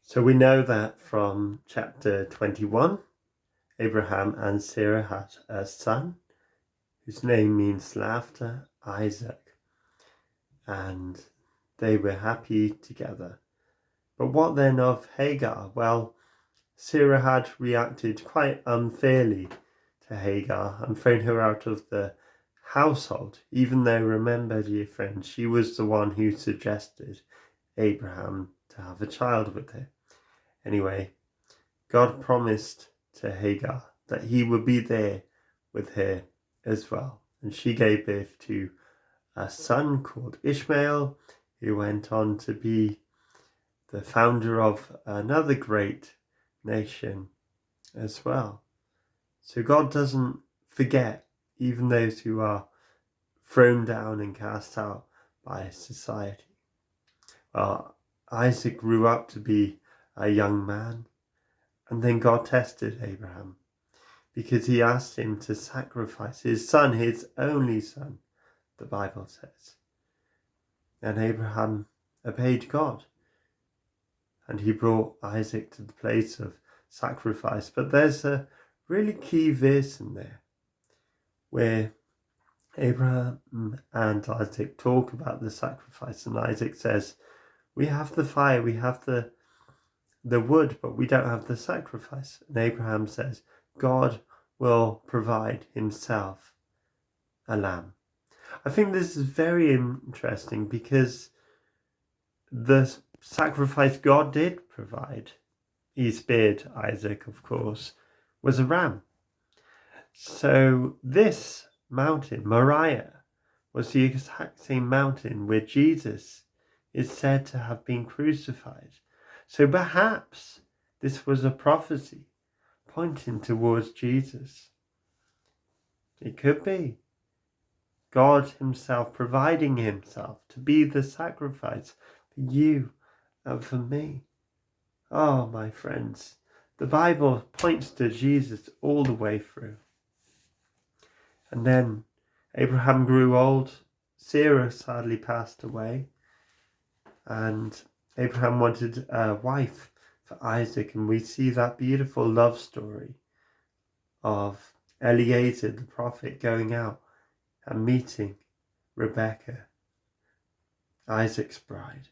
So we know that from chapter 21, Abraham and Sarah had a son whose name means laughter, Isaac, and they were happy together. But what then of Hagar? Well, Sarah had reacted quite unfairly to Hagar and thrown her out of the household, even though, remember, dear friends, she was the one who suggested Abraham to have a child with her. Anyway, God promised to Hagar that he would be there with her as well. And she gave birth to a son called Ishmael, who went on to be the founder of another great nation as well. So God doesn't forget even those who are thrown down and cast out by society. Well, Isaac grew up to be a young man, and then God tested Abraham because he asked him to sacrifice his son, his only son, the Bible says. And Abraham obeyed God, and he brought Isaac to the place of sacrifice. But there's a really key verse in there where Abraham and Isaac talk about the sacrifice, and Isaac says, we have the fire, we have the wood, but we don't have the sacrifice. And Abraham says, God will provide himself a lamb. I think this is very interesting because the sacrifice God did provide, he spared Isaac, of course, was a ram. So this mountain, Moriah, was the exact same mountain where Jesus is said to have been crucified. So perhaps this was a prophecy pointing towards Jesus. It could be God himself providing himself to be the sacrifice for you and for me. Oh, my friends, the Bible points to Jesus all the way through. And then Abraham grew old. Sarah sadly passed away. And Abraham wanted a wife for Isaac. And we see that beautiful love story of Eliezer, the prophet, going out and meeting Rebekah, Isaac's bride.